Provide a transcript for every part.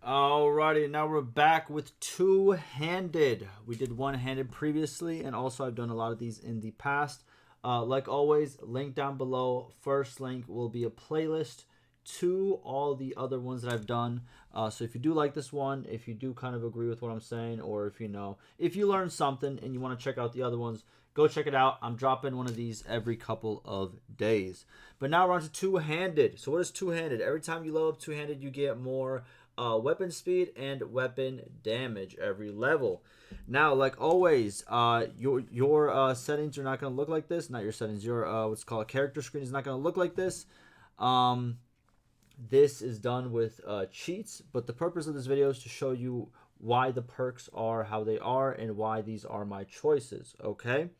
Alrighty, now we're back with two-handed. We did one-handed previously, and also I've done a lot of these in the past. Like always, link down below. First link will be a playlist to all the other ones that I've done. So if you do like this one, if you do kind of agree with what I'm saying, or if if you learned something and you want to check out the other ones, go check it out. I'm dropping one of these every couple of days. But now we're on to two-handed. So what is two-handed? Every time you level up two-handed, you get more weapon speed and weapon damage every level. Now, like always, your settings are not going to look like this. Not your settings. Your what's called character screen is not going to look like this. This is done with cheats, but the purpose of this video is to show you why the perks are how they are and why these are my choices. Okay.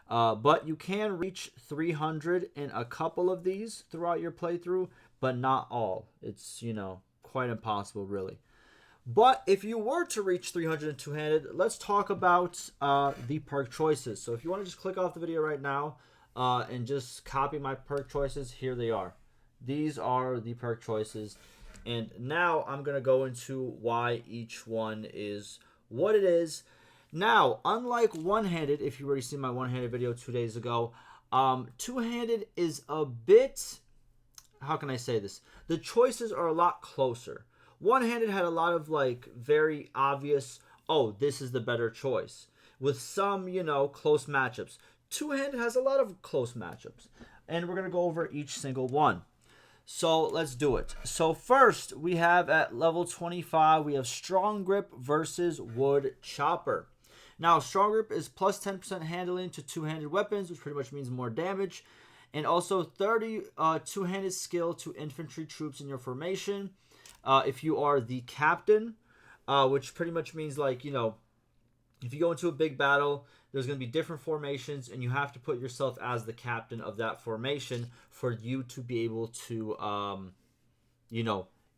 But you can reach 300 in a couple of these throughout your playthrough, but not all. It's quite impossible, really. But if you were to reach 300 in two-handed, let's talk about the perk choices. So if you want to just click off the video right now and just copy my perk choices, here they are. These are the perk choices. And now I'm going to go into why each one is what it is. Now, unlike one-handed, if you already seen my one-handed video 2 days ago, two-handed is a bit... How can I say this? The choices are a lot closer. One-handed had a lot of very obvious, oh, this is the better choice. With some, close matchups. Two-handed has a lot of close matchups. And we're going to go over each single one. So let's do it. So first, we have at level 25, we have Strong Grip versus Wood Chopper. Now, Strong Grip is plus 10% handling to two-handed weapons, which pretty much means more damage. And also 30 two-handed skill to infantry troops in your formation. If you are the captain, which pretty much means if you go into a big battle, there's going to be different formations, and you have to put yourself as the captain of that formation for you to be able to,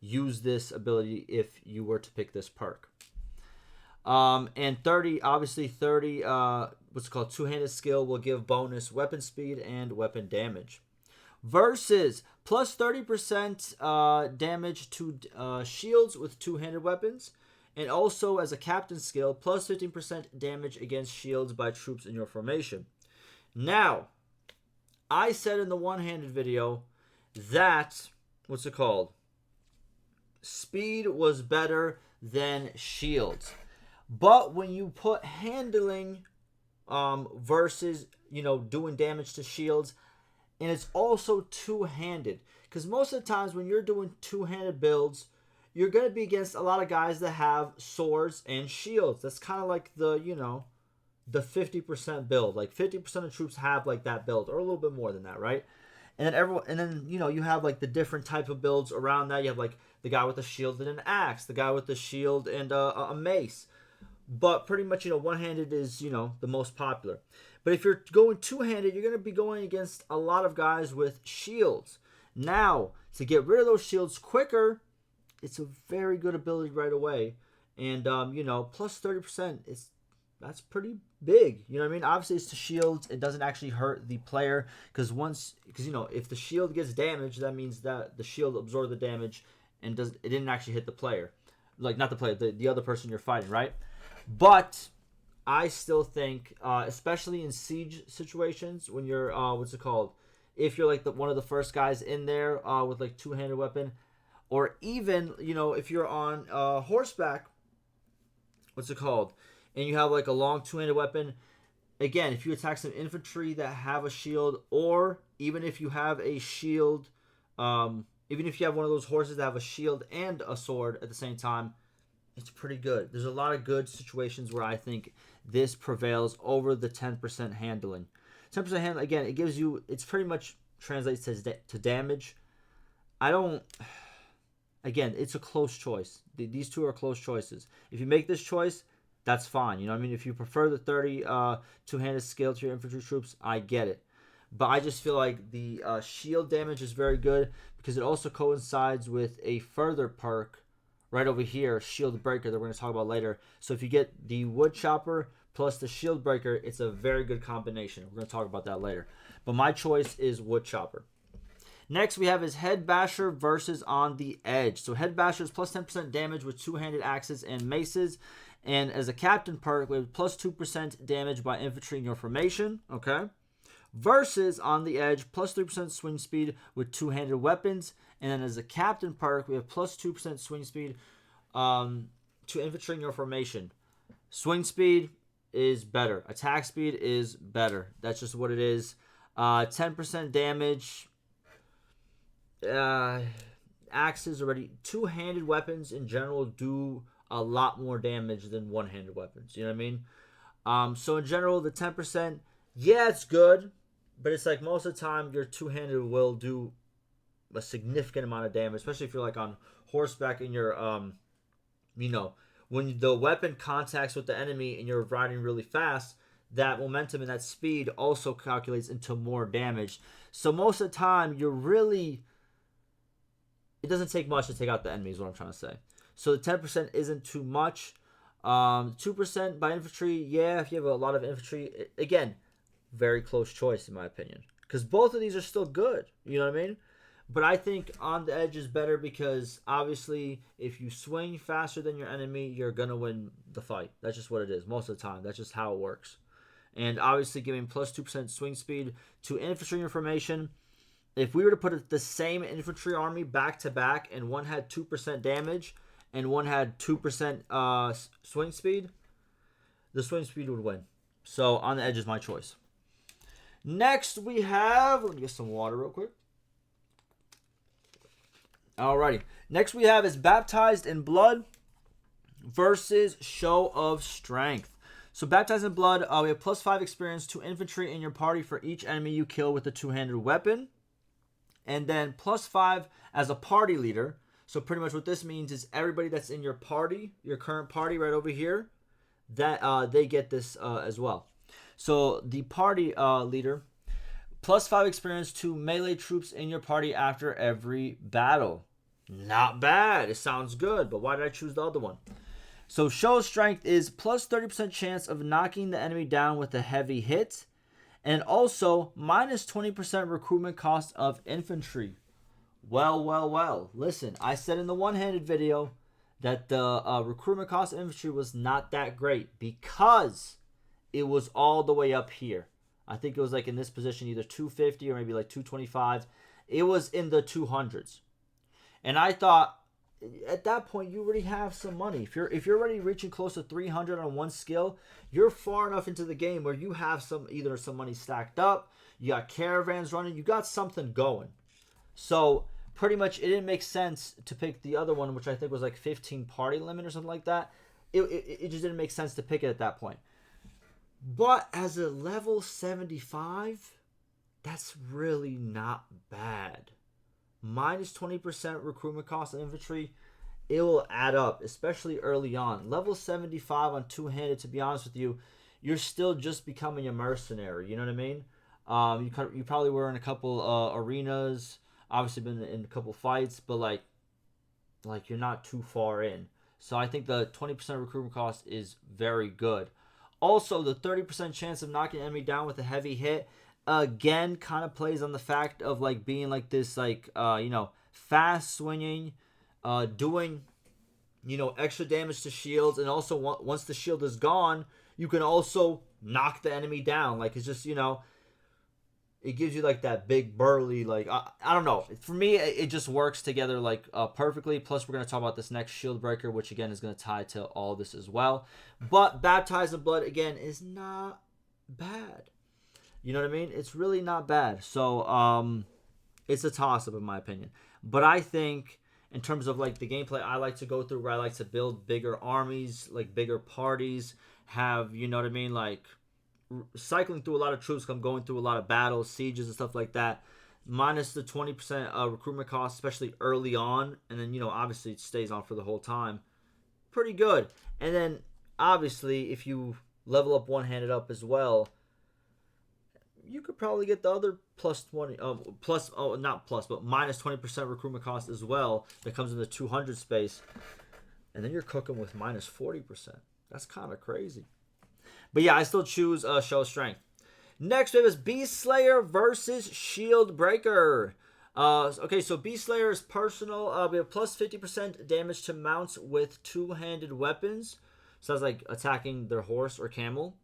use this ability if you were to pick this perk. And 30, obviously 30, what's called two-handed skill will give bonus weapon speed and weapon damage. Versus plus 30% damage to shields with two-handed weapons. And also as a captain skill, plus 15% damage against shields by troops in your formation. Now, I said in the one-handed video that, speed was better than shields. But when you put handling versus, doing damage to shields, and it's also two-handed. Because most of the times when you're doing two-handed builds, you're going to be against a lot of guys that have swords and shields. That's kind of like the, the 50% build. Like 50% of troops have that build, or a little bit more than that, right? And then you have the different type of builds around that. You have the guy with a shield and an axe, the guy with the shield and a mace. But pretty much, one-handed is, the most popular. But if you're going two-handed, you're going to be going against a lot of guys with shields. Now, to get rid of those shields quicker, it's a very good ability right away. And, plus 30%, that's pretty big. You know what I mean? Obviously, it's the shields. It doesn't actually hurt the player. Because if the shield gets damaged, that means that the shield absorbed the damage and it didn't actually hit the player. Not the player, the other person you're fighting, right? But I still think, especially in siege situations, when you're, if you're one of the first guys in there with two-handed weapon, or even, if you're on horseback, and you have a long two-handed weapon, again, if you attack some infantry that have a shield, or even if you have a shield, even if you have one of those horses that have a shield and a sword at the same time, it's pretty good. There's a lot of good situations where I think this prevails over the 10% handling. 10% handling, again, it's pretty much translates to damage. Again, it's a close choice. These two are close choices. If you make this choice, that's fine. You know what I mean? If you prefer the 30 two-handed skill to your infantry troops, I get it. But I just feel like the shield damage is very good because it also coincides with a further perk right over here, Shield Breaker, that we're going to talk about later. So if you get the Wood Chopper plus the Shield Breaker, it's a very good combination. We're going to talk about that later. But my choice is Wood Chopper. Next, we have his Head Basher versus On the Edge. So Head Basher is plus 10% damage with two-handed axes and maces. And as a captain perk, we have plus 2% damage by infantry in your formation. Okay. Versus On the Edge, plus 3% swing speed with two-handed weapons. And then as a captain perk, we have plus 2% swing speed to infantry in your formation. Swing speed is better. Attack speed is better. That's just what it is. 10% damage. Axes already. Two-handed weapons in general do a lot more damage than one-handed weapons. You know what I mean? So in general, the 10%, yeah, it's good. But it's like most of the time, your two-handed will do a significant amount of damage, especially if you're like on horseback and you're, when the weapon contacts with the enemy and you're riding really fast, that momentum and that speed also calculates into more damage. So most of the time, it doesn't take much to take out the enemy is what I'm trying to say. So the 10% isn't too much. 2% by infantry, yeah, if you have a lot of infantry, again, very close choice in my opinion. Because both of these are still good, you know what I mean? But I think On the Edge is better because obviously if you swing faster than your enemy, you're going to win the fight. That's just what it is most of the time. That's just how it works. And obviously giving plus 2% swing speed to infantry in your formation. If we were to put the same infantry army back to back and one had 2% damage and one had 2% swing speed, the swing speed would win. So On the Edge is my choice. Next we have, let me get some water real quick. Alrighty. Next we have is Baptized in Blood versus Show of Strength. So Baptized in Blood, we have plus 5 experience to infantry in your party for each enemy you kill with a two-handed weapon. And then plus 5 as a party leader. So pretty much what this means is everybody that's in your party, your current party right over here, that they get this as well. So the party leader, plus 5 experience to melee troops in your party after every battle. Not bad. It sounds good, but why did I choose the other one? So Show of Strength is plus 30% chance of knocking the enemy down with a heavy hit. And also minus 20% recruitment cost of infantry. Well. Listen, I said in the one-handed video that the recruitment cost of infantry was not that great because it was all the way up here. I think it was like in this position, either 250 or maybe like 225. It was in the 200s. And I thought at that point you already have some money. If you're already reaching close to 300 on one skill, you're far enough into the game where you have either some money stacked up, you got caravans running, you got something going. So pretty much it didn't make sense to pick the other one, which I think was like 15 party limit or something like that. It just didn't make sense to pick it at that point. But as a level 75, that's really not bad. Minus 20% recruitment cost of infantry, it will add up, especially early on. Level 75 on two-handed, to be honest with you, you're still just becoming a mercenary. You know what I mean? You probably were in a couple arenas, obviously been in a couple fights, but like you're not too far in. So I think the 20% recruitment cost is very good. Also, the 30% chance of knocking an enemy down with a heavy hit, again, kind of plays on the fact of like being like this, like, fast swinging, doing, extra damage to shields. And also, once the shield is gone, you can also knock the enemy down. Like, it's just, it gives you like that big burly, like, I don't know. For me, it just works together like perfectly. Plus, we're going to talk about this next shield breaker, which again is going to tie to all this as well. But Baptized in Blood, again, is not bad. You know what I mean? It's really not bad. So, it's a toss-up in my opinion. But I think in terms of like the gameplay I like to go through, where I like to build bigger armies, like bigger parties, have, like cycling through a lot of troops, going through a lot of battles, sieges and stuff like that, minus the 20% recruitment cost, especially early on, and then obviously it stays on for the whole time. Pretty good. And then obviously if you level up one-handed up as well, you could probably get the other minus 20% recruitment cost as well that comes in the 200 space, and then you're cooking with minus 40%. That's kind of crazy. But yeah, I still choose Show of Strength. Next we have is Beast Slayer versus Shield Breaker. Okay, so Beast Slayer is personal. We have plus 50% damage to mounts with two-handed weapons. So that's like attacking their horse or camel.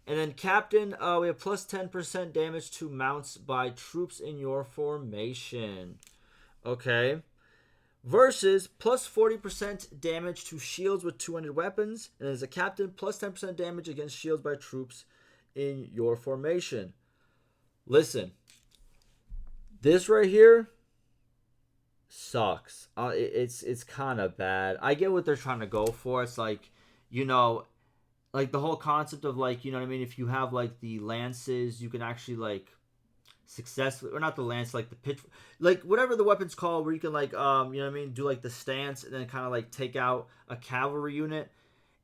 And then Captain, we have plus 10% damage to mounts by troops in your formation. Okay. Versus plus 40% damage to shields with two-handed weapons. And as a captain, plus 10% damage against shields by troops in your formation. Listen, this right here sucks. It's kind of bad. I get what they're trying to go for. It's like, you know, like the whole concept of like, you know what I mean? If you have like the lances, you can actually like successfully, or not the lance, like the pitch, like whatever the weapon's called, where you can like you know what I mean, do like the stance and then kind of like take out a cavalry unit.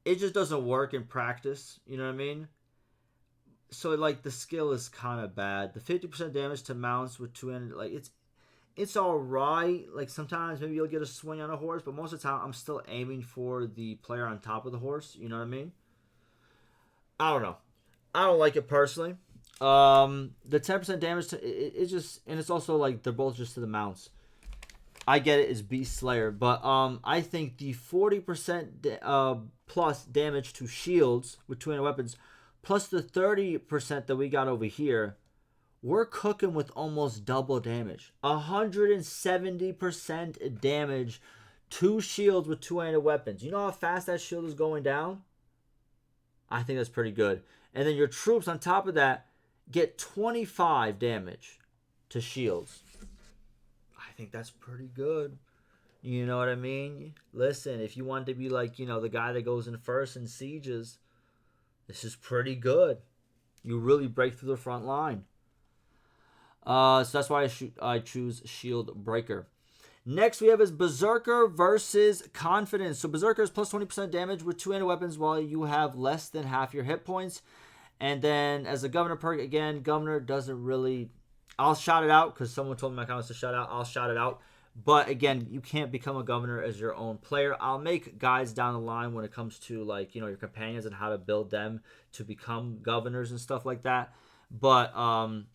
It just doesn't work in practice, you know what I mean? So like the skill is kind of bad. The 50% damage to mounts with two-handed, like it's all right. Like sometimes maybe you'll get a swing on a horse, but most of the time I'm still aiming for the player on top of the horse, you know what I mean? I don't know. I don't like it personally. The 10% damage to it just, and it's also like they're both just to the mounts. I get it, it's Beast Slayer, but I think the 40% plus damage to shields with two-handed weapons, plus the 30% that we got over here, we're cooking with almost double damage. 170% damage to shields with two-handed weapons. You know how fast that shield is going down? I think that's pretty good. And then your troops on top of that get 25 damage to shields. I think that's pretty good. You know what I mean? Listen, if you want to be like, you know, the guy that goes in first in sieges, this is pretty good. You really break through the front line. So that's why I choose Shield Breaker. Next, we have is Berserker versus Confidence. So Berserker is plus 20% damage with two-handed weapons while you have less than half your hit points. And then as a Governor perk, again, Governor doesn't really... I'll shout it out because someone told me my comments to shout out. I'll shout it out. But again, you can't become a Governor as your own player. I'll make guides down the line when it comes to like, you know, your companions and how to build them to become governors and stuff like that. But I'm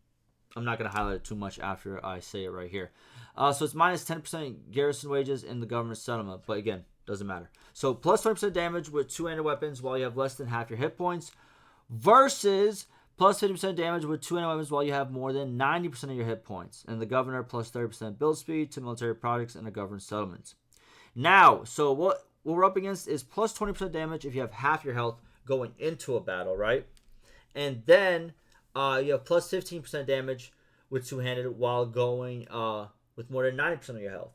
not going to highlight it too much after I say it right here. So it's minus 10% garrison wages in the government settlement. But again, doesn't matter. So plus 20% damage with two-handed weapons while you have less than half your hit points. Versus plus 50% damage with two-handed weapons while you have more than 90% of your hit points. And the governor plus 30% build speed to military products and the governed settlements. Now, so what we're up against is plus 20% damage if you have half your health going into a battle, right? And then you have plus 15% damage with two-handed while going with more than 90% of your health.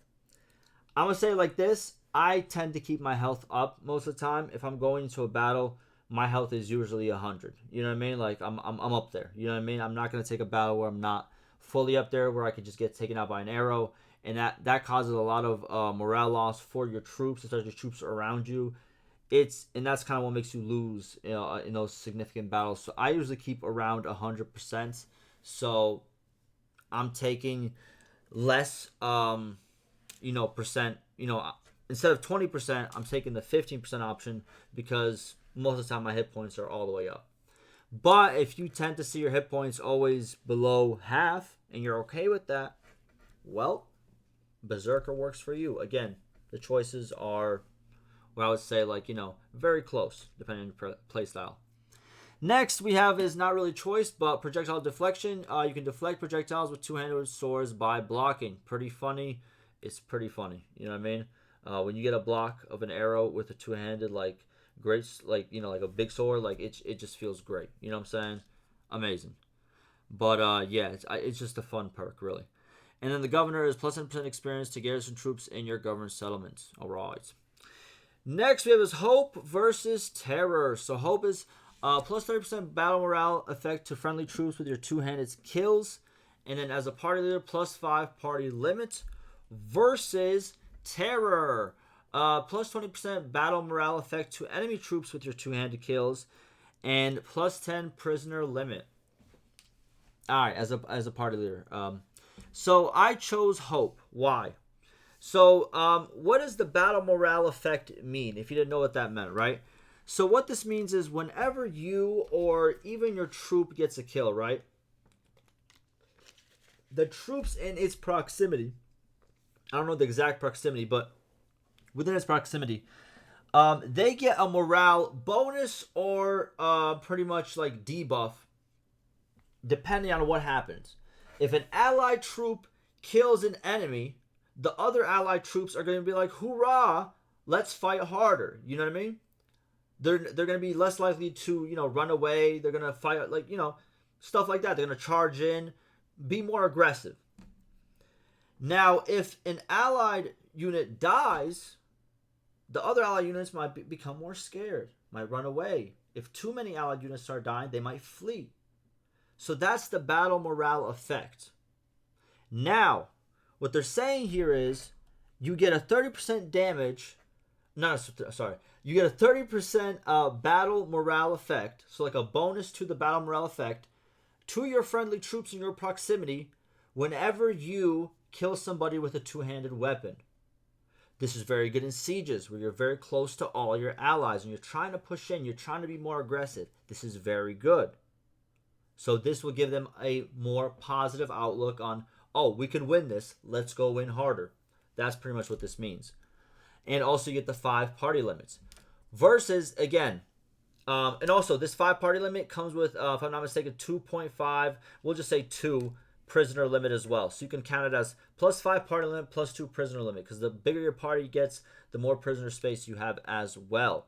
I'm going to say it like this. I tend to keep my health up most of the time. If I'm going into a battle, my health is usually 100. You know what I mean? Like, I'm up there. You know what I mean? I'm not going to take a battle where I'm not fully up there, where I could just get taken out by an arrow. And that causes a lot of morale loss for your troops, especially your troops around you. And that's kind of what makes you lose, you know, in those significant battles. So I usually keep around 100%. So I'm taking less, you know, percent. You know, instead of 20%, I'm taking the 15% option because most of the time my hit points are all the way up. But if you tend to see your hit points always below half and you're okay with that, well, Berserker works for you. Again, the choices are, what I would say, like, you know, very close depending on your play style. Next, we have is not really choice, but projectile deflection. You can deflect projectiles with two-handed swords by blocking. Pretty funny. It's pretty funny. You know what I mean? When you get a block of an arrow with a two-handed, like, great, like, you know, like a big sword, like, it just feels great. You know what I'm saying? Amazing. But, yeah, it's just a fun perk, really. And then the governor is plus 10% experience to garrison troops in your governed settlements. All right. Next, we have is Hope versus Terror. So Hope is plus 30% battle morale effect to friendly troops with your two-handed kills. And then as a party leader, plus 5 party limit. Versus Terror. Plus 20% battle morale effect to enemy troops with your two-handed kills. And plus 10 prisoner limit. Alright, as a party leader. So I chose Hope. Why? So, what does the battle morale effect mean? If you didn't know what that meant, right? So what this means is whenever you or even your troop gets a kill, right? the troops in its proximity, I don't know the exact proximity, but within its proximity, they get a morale bonus or pretty much like debuff, depending on what happens. If an allied troop kills an enemy, the other allied troops are going to be like, "Hoorah! Let's fight harder." You know what I mean? They're going to be less likely to run away. They're going to fight like stuff like that. They're going to charge in, be more aggressive. Now, if an allied unit dies, the other allied units might become more scared, might run away. If too many allied units start dying, they might flee. So that's the battle morale effect. Now, what they're saying here is you get a 30% damage. No, sorry. You get a 30% battle morale effect. So like a bonus to the battle morale effect to your friendly troops in your proximity whenever you kill somebody with a two-handed weapon. This is very good in sieges where you're very close to all your allies and you're trying to push in. You're trying to be more aggressive. This is very good. So this will give them a more positive outlook on, oh, we can win this. Let's go win harder. That's pretty much what this means. And also you get the 5 party limits. Versus, again, and also this 5 party limit comes with, if I'm not mistaken, 2.5, we'll just say 2 prisoner limit as well. So you can count it as plus 5 party limit plus 2 prisoner limit, because the bigger your party gets, the more prisoner space you have as well.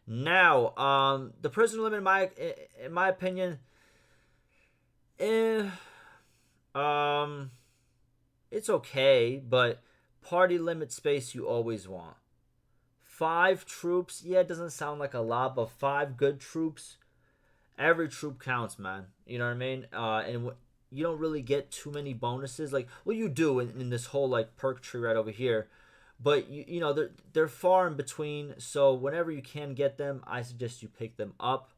Now, the prisoner limit, in my opinion, it's okay, but party limit space you always want. 5 troops, yeah, it doesn't sound like a lot, but 5 good troops, every troop counts, man. You know what I mean? And you don't really get too many bonuses. Like, well, you do in this whole like perk tree right over here, but you know they're far in between. So whenever you can get them, I suggest you pick them up.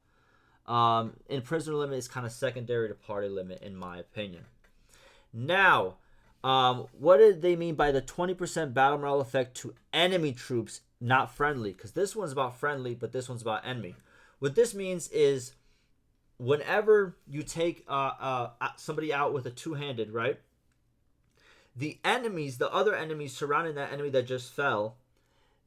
And prisoner limit is kind of secondary to party limit in my opinion. Now, what did they mean by the 20% battle morale effect to enemy troops, not friendly? Because this one's about friendly, but this one's about enemy. What this means is whenever you take somebody out with a two-handed, right? The enemies, the other enemies surrounding that enemy that just fell,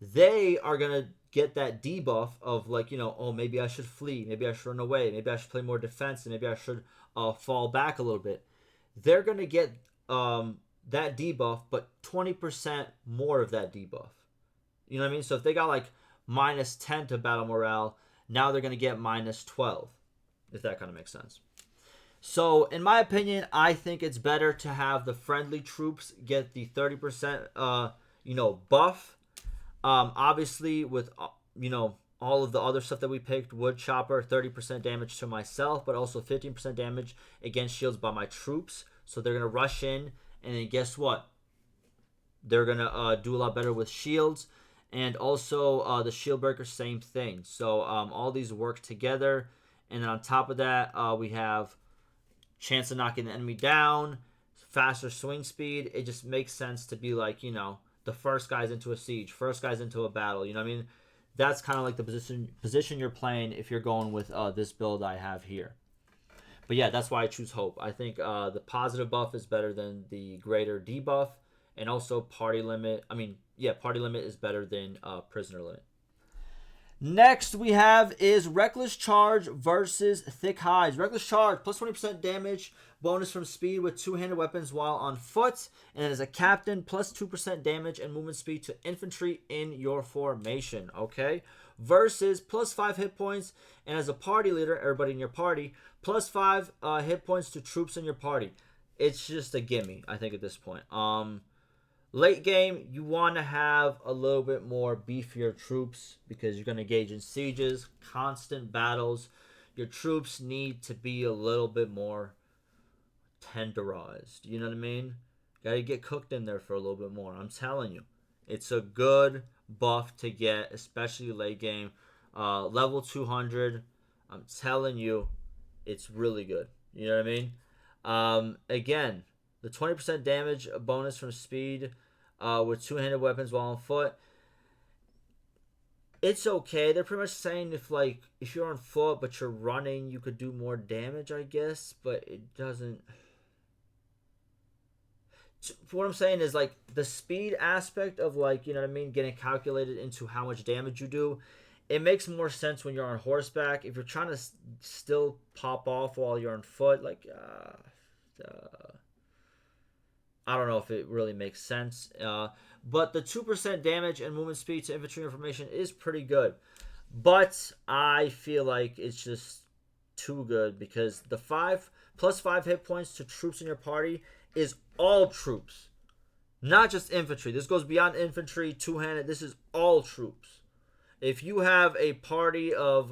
they are going to get that debuff of like, oh, maybe I should flee. Maybe I should run away. Maybe I should play more defense. And maybe I should fall back a little bit. They're going to get that debuff, but 20% more of that debuff. You know what I mean? So if they got like minus 10 to battle morale, now they're going to get minus 12. If that kind of makes sense. So, in my opinion, I think it's better to have the friendly troops get the 30%, buff. Obviously, with, all of the other stuff that we picked, Wood Chopper, 30% damage to myself, but also 15% damage against shields by my troops. So, they're going to rush in, and then guess what? They're going to do a lot better with shields. And also, the Shield Breaker, same thing. So, all these work together. And then on top of that, we have chance of knocking the enemy down, faster swing speed. It just makes sense to be like, the first guys into a siege, first guys into a battle. You know what I mean? That's kind of like the position you're playing if you're going with this build I have here. But yeah, that's why I choose Hope. I think the positive buff is better than the greater debuff. And also party limit. Party limit is better than prisoner limit. Next we have is Reckless Charge versus Thick Hides. Reckless Charge, plus 20% damage, bonus from speed with two-handed weapons while on foot. And as a captain, plus 2% damage and movement speed to infantry in your formation. Okay? Versus plus 5 hit points. And as a party leader, everybody in your party, plus 5 hit points to troops in your party. It's just a gimme, I think, at this point. Late game, you want to have a little bit more beefier troops because you're going to engage in sieges, constant battles. Your troops need to be a little bit more tenderized. You know what I mean? Got to get cooked in there for a little bit more. I'm telling you. It's a good buff to get, especially late game. Level 200, I'm telling you, it's really good. You know what I mean? Again, the 20% damage bonus from speed with two-handed weapons while on foot. It's okay. They're pretty much saying if you're on foot but you're running, you could do more damage, I guess. But it doesn't. what I'm saying is, like, the speed aspect of, like, you know what I mean, getting calculated into how much damage you do, it makes more sense when you're on horseback. If you're trying to still pop off while you're on foot, like, I don't know if it really makes sense. But the 2% damage and movement speed to infantry information is pretty good. But I feel like it's just too good, because the +5 hit points to troops in your party is all troops, not just infantry. This goes beyond infantry, two-handed. This is all troops. If you have a party of,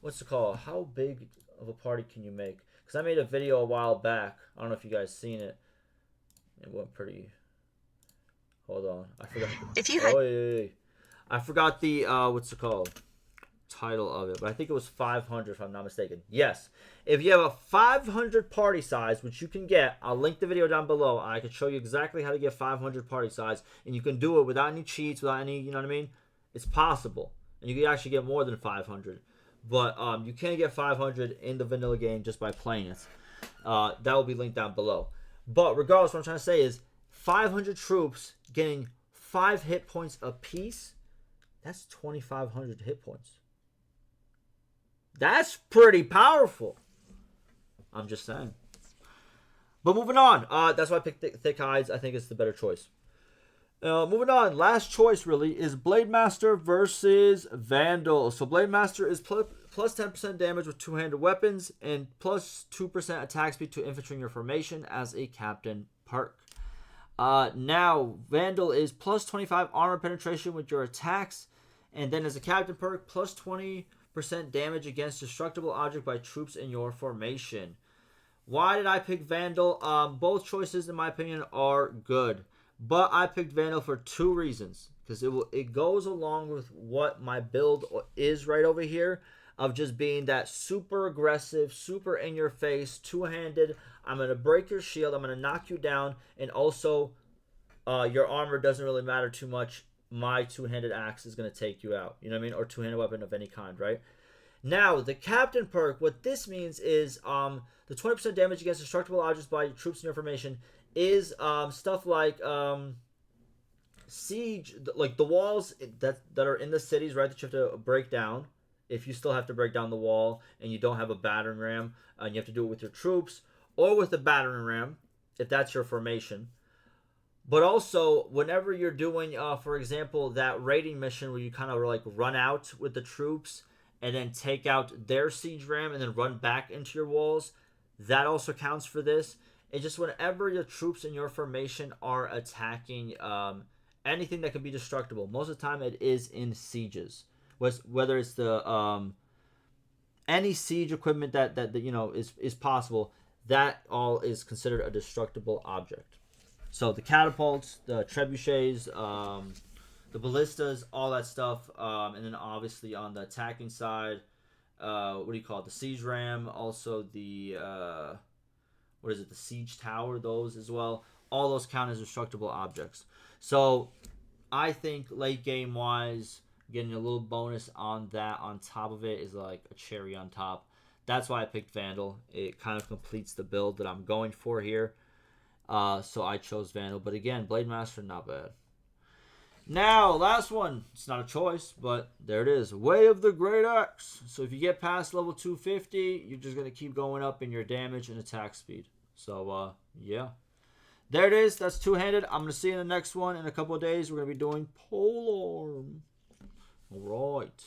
what's it called? How big of a party can you make? Because I made a video a while back. I don't know if you guys seen it. It went pretty... Hold on. I forgot. If you had... Oh, yeah. I forgot the, what's it called? Title of it. But I think it was 500, if I'm not mistaken. Yes. If you have a 500 party size, which you can get, I'll link the video down below. I can show you exactly how to get 500 party size. And you can do it without any cheats, without any, you know what I mean? It's possible. And you can actually get more than 500. But you can get 500 in the vanilla game just by playing it. That will be linked down below. But regardless, what I'm trying to say is 500 troops getting 5 hit points apiece, that's 2,500 hit points. That's pretty powerful. I'm just saying. But moving on. That's why I picked Thick Hides. I think it's the better choice. Moving on. Last choice, really, is Blade Master versus Vandal. So Blade Master is plus 10% damage with two-handed weapons and plus 2% attack speed to infantry in your formation as a captain perk. Now, Vandal is plus 25 armor penetration with your attacks. And then as a captain perk, plus 20% damage against destructible object by troops in your formation. Why did I pick Vandal? Both choices, in my opinion, are good. But I picked Vandal for 2 reasons. Because it goes along with what my build is right over here. Of just being that super aggressive, super in your face, two-handed. I'm going to break your shield. I'm going to knock you down. And also, your armor doesn't really matter too much. My two-handed axe is going to take you out. You know what I mean? Or two-handed weapon of any kind, right? Now, the captain perk, what this means is the 20% damage against destructible objects by troops in your formation is stuff like siege, like the walls that are in the cities, right, that you have to break down. If you still have to break down the wall and you don't have a battering ram, and you have to do it with your troops or with a battering ram, if that's your formation. But also, whenever you're doing, for example, that raiding mission where you kind of like run out with the troops and then take out their siege ram and then run back into your walls, that also counts for this. It's just whenever your troops in your formation are attacking anything that can be destructible. Most of the time, it is in sieges. Whether it's the any siege equipment that you know is possible, that all is considered a destructible object. So the catapults, the trebuchets, the ballistas, all that stuff, and then obviously on the attacking side, what do you call it? The siege ram, also the what is it? The siege tower, those as well. All those count as destructible objects. So I think late game wise, getting a little bonus on that on top of it is like a cherry on top. That's why I picked Vandal. It kind of completes the build that I'm going for here. So I chose Vandal. But again, Blade Master, not bad. Now, last one. It's not a choice, but there it is. Way of the Great Axe. So if you get past level 250, you're just going to keep going up in your damage and attack speed. So, yeah. There it is. That's two-handed. I'm going to see you in the next one. In a couple of days, we're going to be doing polearm. All right.